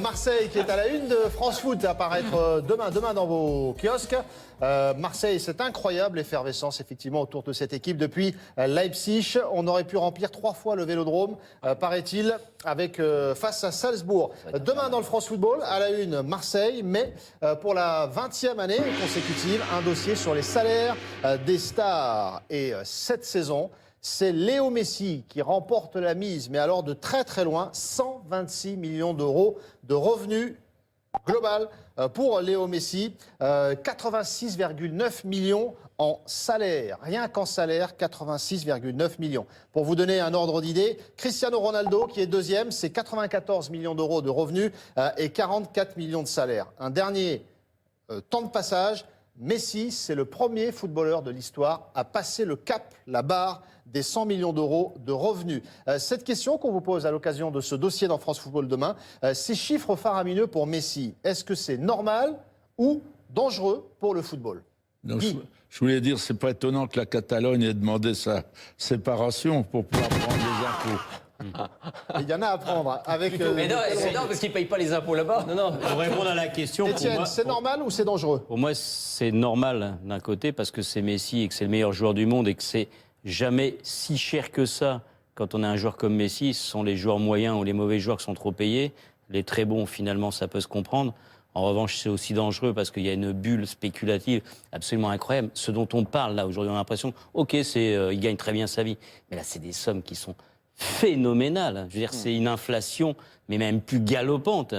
Marseille qui est à la une de France Foot, apparaître demain dans vos kiosques. Marseille, c'est incroyable l'effervescence effectivement autour de cette équipe depuis Leipzig. On aurait pu remplir 3 fois le Vélodrome, paraît-il, avec face à Salzbourg. Demain dans le France Football, à la une Marseille, mais pour la 20e année consécutive, un dossier sur les salaires des stars. Et cette saison, c'est Léo Messi qui remporte la mise, mais alors de très très loin, 126 millions d'euros de revenus global pour Léo Messi, 86,9 millions en salaire, rien qu'en salaire, 86,9 millions. Pour vous donner un ordre d'idée, Cristiano Ronaldo, qui est deuxième, c'est 94 millions d'euros de revenus et 44 millions de salaire. Un dernier temps de passage, Messi, c'est le premier footballeur de l'histoire à passer le cap, la barre des 100 millions d'euros de revenus. Cette question qu'on vous pose à l'occasion de ce dossier dans France Football demain, ces chiffres faramineux pour Messi, est-ce que c'est normal ou dangereux pour le football? Non, je voulais dire, c'est pas étonnant que la Catalogne ait demandé sa séparation pour pouvoir prendre les impôts. Il y en a à prendre avec. Mais non, c'est non, parce qu'ils ne payent pas les impôts là-bas. Non, pour répondre à la question. Étienne, c'est normal ou c'est dangereux? Pour moi, c'est normal d'un côté parce que c'est Messi et que c'est le meilleur joueur du monde et que c'est jamais si cher que ça. Quand on a un joueur comme Messi, ce sont les joueurs moyens ou les mauvais joueurs qui sont trop payés. Les très bons, finalement, ça peut se comprendre. En revanche, c'est aussi dangereux parce qu'il y a une bulle spéculative absolument incroyable. Ce dont on parle là aujourd'hui, on a l'impression, ok, il gagne très bien sa vie, mais là, c'est des sommes qui sont phénoménale. Je veux dire, c'est une inflation, mais même plus galopante,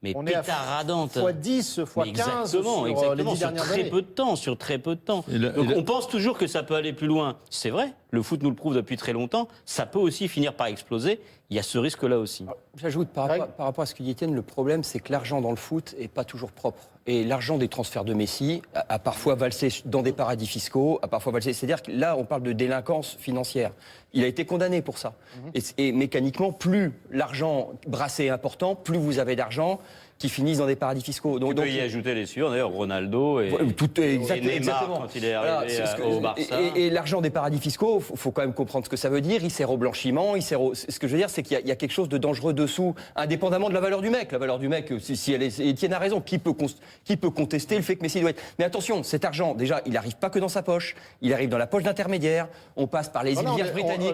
mais on est pétaradante. Fois 10, fois 15 exactement, sur les 10 sur dernières très années. peu de temps, Donc on pense toujours que ça peut aller plus loin. C'est vrai, le foot nous le prouve depuis très longtemps. Ça peut aussi finir par exploser. Il y a ce risque-là aussi. J'ajoute, par rapport à ce que dit Étienne, le problème, c'est que l'argent dans le foot n'est pas toujours propre. Et l'argent des transferts de Messi a parfois valsé dans des paradis fiscaux, a parfois valsé. C'est-à-dire que là, on parle de délinquance financière. Il a été condamné pour ça. Et mécaniquement, plus l'argent brassé est important, plus vous avez d'argent qui finissent dans des paradis fiscaux. Donc, y ajouter les suivants, d'ailleurs, Ronaldo et Neymar exactement. quand il est arrivé au Barça. Et l'argent des paradis fiscaux, il faut quand même comprendre ce que ça veut dire. Il sert au blanchiment, ce que je veux dire, c'est qu'il y a quelque chose de dangereux dessous, indépendamment de la valeur du mec. La valeur du mec, si elle est... Étienne a raison, qui peut contester le fait que Messi doit être... Mais attention, cet argent, déjà, il n'arrive pas que dans sa poche, il arrive dans la poche d'intermédiaires, on passe par les îles Vierges britanniques...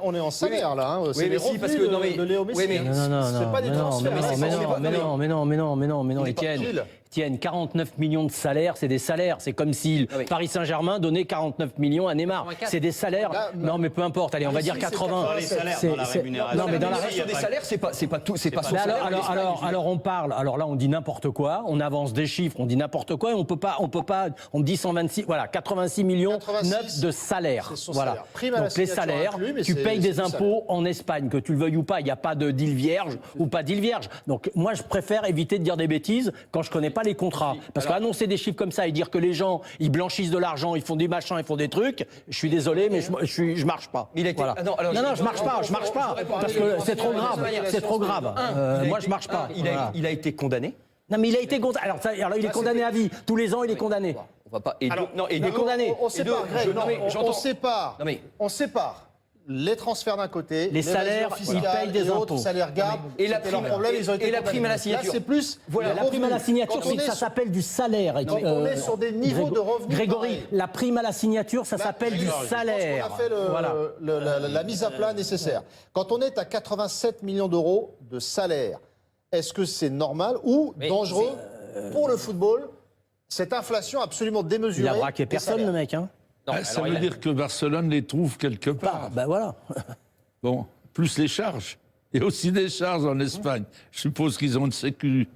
On est en salaire, là. C'est les revenus parce que, de Léo Messi. C'est pas des transferts. Mais non, Étienne, 49 millions de salaires, c'est des salaires. C'est comme si Paris Saint-Germain donnait 49 millions à Neymar. C'est des salaires. Non, mais peu importe. Allez, on va dire 80. Dans les salaires, dans la rémunération. Non, mais dans la rémunération des salaires, c'est pas tout. C'est pas son salaire. Alors on parle. Alors là, on dit n'importe quoi. On avance des chiffres. On dit n'importe quoi. Et on peut pas. On dit 126. Voilà, 86 millions neufs de salaires. Voilà. Donc les salaires, tu payes des impôts en Espagne, que tu le veuilles ou pas. Il n'y a pas de deal vierge ou pas deal vierge. Donc moi, je préfère éviter de dire des bêtises quand je connais pas les contrats. Parce qu'annoncer des chiffres comme ça et dire que les gens, ils blanchissent de l'argent, ils font des machins, ils font des trucs, je suis désolé, mais je marche pas. Voilà. Non, je marche pas. Parce que c'est trop grave. C'est trop grave. Moi, je marche pas. Il a été condamné. Non, mais il a été condamné. Alors il est condamné à vie. Tous les ans, il est condamné. On va pas. Il est condamné. On sépare. Les transferts d'un côté, les salaires, ils payent des impôts. Salaires garde, et la prime à la signature. Là, c'est plus. Voilà, la prime à la signature, ça s'appelle du salaire. On est sur des niveaux de revenus. Grégory, la prime à la signature, ça s'appelle du salaire. On a fait la mise à plat nécessaire. Quand on est à 87 millions d'euros de salaire, est-ce que c'est normal ou dangereux pour le football, cette inflation absolument démesurée? Il a braqué personne, le mec, hein. Non, ça veut dire que Barcelone les trouve quelque part. Ben voilà. Bon, plus les charges. Il y a aussi des charges en Espagne. Je suppose qu'ils ont une sécu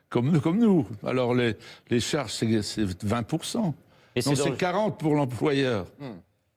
comme nous. Alors les charges, c'est 20%. Non, c'est 40% pour l'employeur.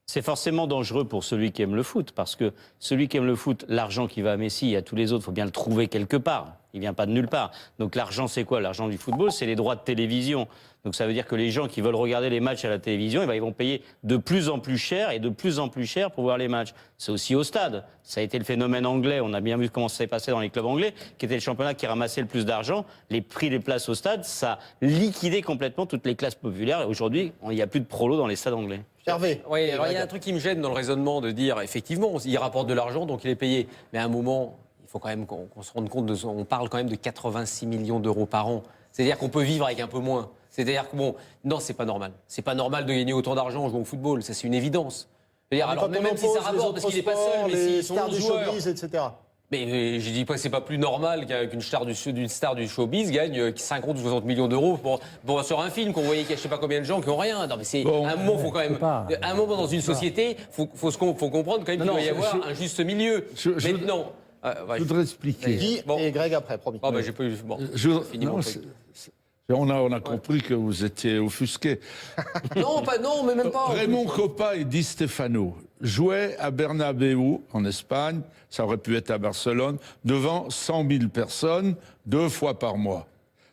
C'est forcément dangereux pour celui qui aime le foot, parce que celui qui aime le foot, l'argent qui va à Messi et à tous les autres, il faut bien le trouver quelque part. Il ne vient pas de nulle part. Donc l'argent, c'est quoi? L'argent du football, c'est les droits de télévision. Donc ça veut dire que les gens qui veulent regarder les matchs à la télévision, ils vont payer de plus en plus cher et de plus en plus cher pour voir les matchs. C'est aussi au stade. Ça a été le phénomène anglais. On a bien vu comment ça s'est passé dans les clubs anglais, qui était le championnat qui ramassait le plus d'argent. Les prix des places au stade, ça a liquidé complètement toutes les classes populaires. Et aujourd'hui, il n'y a plus de prolos dans les stades anglais. Hervé. Oui, alors il y a un truc qui me gêne dans le raisonnement de dire, effectivement, il rapporte de l'argent, donc il est payé. Mais à un moment, il faut quand même qu'on se rende compte on parle quand même de 86 millions d'euros par an. C'est-à-dire qu'on peut vivre avec un peu moins. C'est-à-dire que non, c'est pas normal. C'est pas normal de gagner autant d'argent en jouant au football. Ça, c'est une évidence. C'est-à-dire, alors même si ça rapporte, parce qu'il n'est pas seul, mais s'ils sont 11 joueurs, etc. Mais je dis pas que c'est pas plus normal qu'une star du showbiz gagne 50 ou 60 millions d'euros sur un film qu'on voyait qu'il y a je sais pas combien de gens qui ont rien. Non mais c'est un moment, faut quand même un moment dans une société, faut comprendre quand même qu'il doit y avoir un juste milieu. Maintenant, je voudrais expliquer. Guy et Greg après, promis. J'ai pas eu. Bon, fini mon truc. On a compris que vous étiez offusqué. Non, mais même pas. Raymond Coppa et Di Stefano jouaient à Bernabéu, en Espagne, ça aurait pu être à Barcelone, devant 100 000 personnes, 2 fois par mois.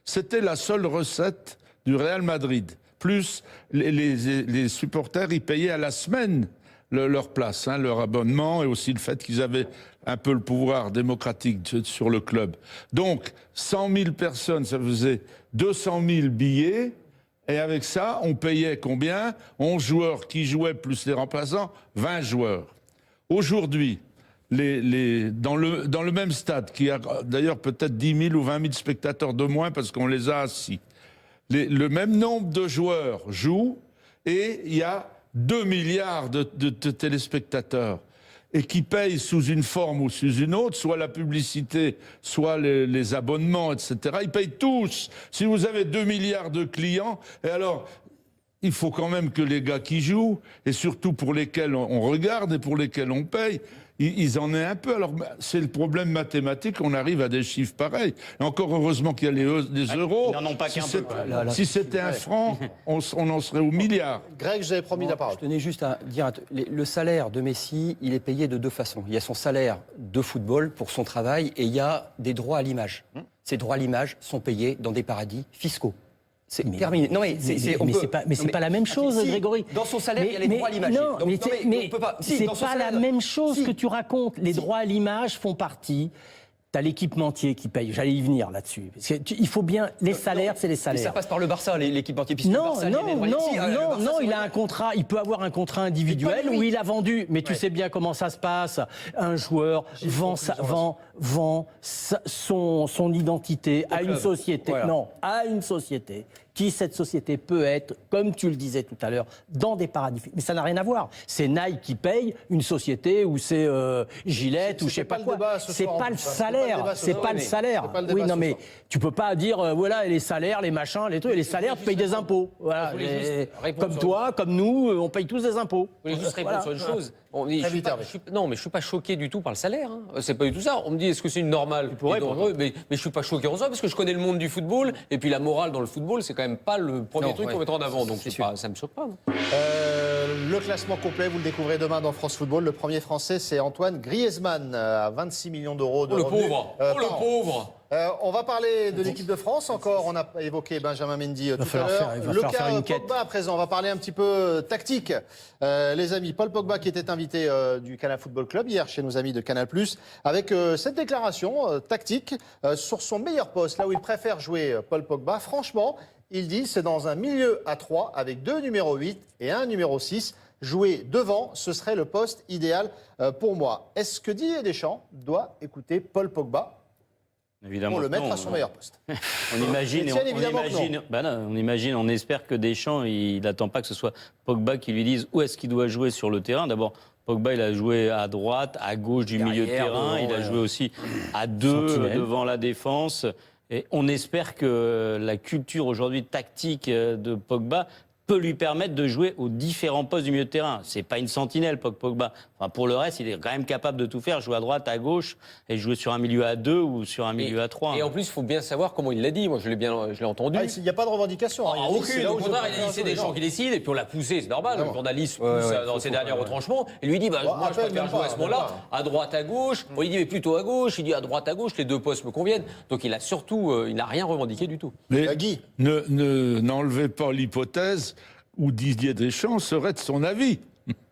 C'était la seule recette du Real Madrid. Plus, les supporters, ils payaient à la semaine leur place, leur abonnement, et aussi le fait qu'ils avaient un peu le pouvoir démocratique sur le club. Donc, 100 000 personnes, ça faisait 200 000 billets, et avec ça, on payait combien? 11 joueurs qui jouaient plus les remplaçants, 20 joueurs. Aujourd'hui, dans le même stade, qui a d'ailleurs peut-être 10 000 ou 20 000 spectateurs de moins parce qu'on les a assis, le même nombre de joueurs jouent, et il y a 2 milliards de téléspectateurs, et qui payent sous une forme ou sous une autre, soit la publicité, soit les abonnements, etc. Ils payent tous. Si vous avez 2 milliards de clients, et alors, il faut quand même que les gars qui jouent, et surtout pour lesquels on regarde et pour lesquels on paye, ils en aient un peu. Alors, c'est le problème mathématique, on arrive à des chiffres pareils. Et encore heureusement qu'il y a des euros. Ils n'en ont pas qu'un peu. Si c'était un franc, on en serait au milliard. Greg, j'avais promis la parole. Je tenais juste à dire, le salaire de Messi, il est payé de 2 façons. Il y a son salaire de football pour son travail, et il y a des droits à l'image. Ces droits à l'image sont payés dans des paradis fiscaux. C'est terminé. Non mais c'est pas la même chose, Grégory. Dans son salaire, il y a les droits à l'image. C'est pas la même chose que tu racontes. Les droits à l'image font partie. T'as l'équipementier qui paye. J'allais y venir là-dessus. Il faut bien. Les salaires, c'est les salaires. Mais ça passe par le Barça, l'équipementier. Non, il a un contrat. Il peut avoir un contrat individuel où il a vendu. Mais tu sais bien comment ça se passe. Un joueur vend son identité à une société. Non, à une société. Cette société peut être, comme tu le disais tout à l'heure, dans des paradis. Mais ça n'a rien à voir. C'est Nike qui paye une société, ou c'est Gillette, ou je sais pas quoi. C'est pas le salaire. C'est pas le salaire. Oui, non, mais tu peux pas dire, voilà, les salaires, les machins, les trucs. Les salaires, tu payes des impôts. Voilà. Comme toi, comme nous, on paye tous des impôts. Je voulais juste répondre sur une chose. Non, mais je suis pas choqué du tout par le salaire. C'est pas du tout ça. On me dit, est-ce que c'est une normale? Mais je suis pas choqué en soi, parce que je connais le monde du football, et puis la morale dans le football, c'est quand même pas le premier truc qu'on mettra en avant. Donc ça me choque pas. Non. Le classement complet, vous le découvrez demain dans France Football. Le premier français, c'est Antoine Griezmann, à 26 millions d'euros de revenus. Le pauvre. On va parler de l'équipe de France encore. On a évoqué Benjamin Mendy tout à l'heure. Le cas Pogba à présent. On va parler un petit peu tactique. Les amis, Paul Pogba qui était invité du Canal Football Club hier chez nos amis de Canal+, avec cette déclaration tactique sur son meilleur poste, là où il préfère jouer Paul Pogba. Franchement, il dit c'est dans un milieu à 3 avec 2 numéros 8 et un numéro 6. Jouer devant, ce serait le poste idéal pour moi. Est-ce que Didier Deschamps doit écouter Paul Pogba Évidemment pour le mettre à son meilleur poste? On imagine, on imagine, on espère que Deschamps, il n'attend pas que ce soit Pogba qui lui dise où est-ce qu'il doit jouer sur le terrain. D'abord, Pogba, il a joué à droite, à gauche du milieu de terrain. Il a joué aussi à 2 devant la défense. Et on espère que la culture aujourd'hui tactique de Pogba peut lui permettre de jouer aux différents postes du milieu de terrain. C'est pas une sentinelle, Pogba. Enfin, pour le reste, il est quand même capable de tout faire, jouer à droite, à gauche, et jouer sur un milieu à 2 ou sur un milieu à 3. Et en plus, il faut bien savoir comment il l'a dit. Moi, je l'ai entendu. Il n'y a pas de revendication. Aucune. Au contraire, il a dit c'est des gens qui décident, et puis on l'a poussé, c'est normal. Le journaliste pousse dans ses derniers retranchements. Et lui dit, moi, je préfère jouer à ce moment-là, à droite, à gauche. On lui dit, mais plutôt à gauche. Il dit, à droite, à gauche, les 2 postes me conviennent. Donc, il a surtout, il n'a rien revendiqué du tout. Mais Guy, n'enlevez pas l'hypothèse où Didier Deschamps serait de son avis.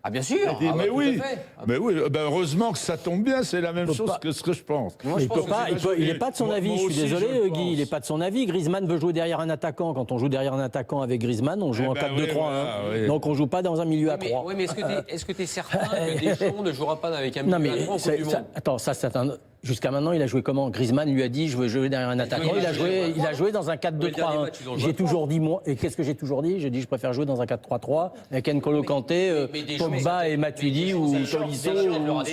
Ah bien sûr. Mais tout oui, à fait. mais oui. Ben heureusement que ça tombe bien. C'est la même chose que ce que je pense. Moi, je pense que il n'est pas de son avis. Je suis désolé, Guy. Il n'est pas de son avis. Griezmann veut jouer derrière un attaquant. Quand on joue derrière un attaquant avec Griezmann, on joue en 4-2-3-1. Donc on joue pas dans un milieu à 3. Oui, mais est-ce que tu es certain que Deschamps ne jouera pas avec un milieu à 3 en Coupe du Monde? Attends, ça c'est un. Jusqu'à maintenant, il a joué comment? Griezmann lui a dit, je veux jouer derrière un attaquant. Il a joué dans un 4-2-3-1. J'ai toujours dit, moi, et qu'est-ce que j'ai toujours dit? J'ai dit, je préfère jouer dans un 4-3-3 avec N'Golo Kanté, Pogba et Matuidi ou Tolisso. Moi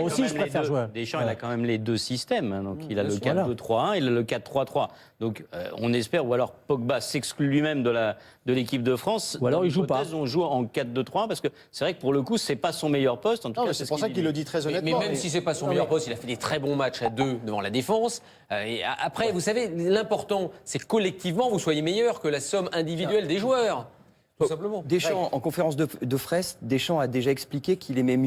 aussi, je préfère jouer. Deschamps, il a quand même les deux systèmes. Hein, donc, il a le 4-2-3-1, il a le 4-3-3. Donc, on espère, ou alors Pogba s'exclut lui-même de l'équipe de France. Ou alors il joue pas. On joue en 4-2-3 parce que c'est vrai que pour le coup, c'est pas son meilleur poste. En tout cas, c'est pour ça qu'il le dit très honnêtement. Mais même si c'est pas son meilleur poste, il a fait des très bons matchs à 2 devant la défense. Et après, vous savez, l'important, c'est que collectivement, vous soyez meilleur que la somme individuelle des joueurs. Tout simplement. Deschamps, en conférence de presse, Deschamps a déjà expliqué qu'il aimait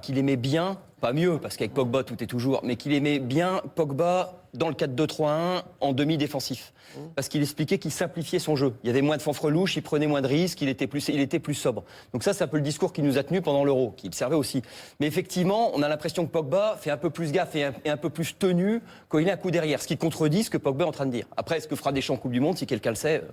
qu'il aimait bien, pas mieux, parce qu'avec Pogba, tout est toujours, mais qu'il aimait bien Pogba dans le 4-2-3-1 en demi-défensif. Parce qu'il expliquait qu'il simplifiait son jeu. Il y avait moins de fanfrelouches, il prenait moins de risques, il était plus sobre. Donc ça, c'est un peu le discours qui nous a tenus pendant l'Euro, qui le servait aussi. Mais effectivement, on a l'impression que Pogba fait un peu plus gaffe et un peu plus tenu quand il a un coup derrière, ce qui contredit ce que Pogba est en train de dire. Après, ce que fera Deschamps en Coupe du Monde, si quelqu'un le sait...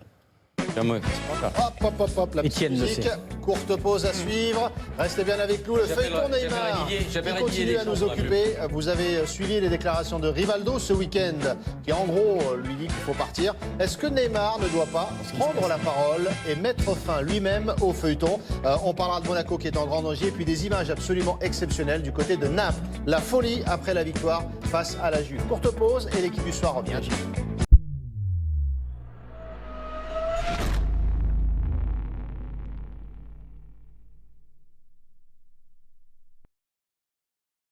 Hop, la petite musique. Courte pause à suivre. Restez bien avec nous. Le feuilleton Neymar qui continue à nous occuper. Vous avez suivi les déclarations de Rivaldo ce week-end, qui en gros lui dit qu'il faut partir. Est-ce que Neymar ne doit pas prendre la parole et mettre fin lui-même au feuilleton? On parlera de Monaco qui est en grand danger et puis des images absolument exceptionnelles du côté de Naples. La folie après la victoire face à la Juve. Courte pause et l'équipe du soir revient.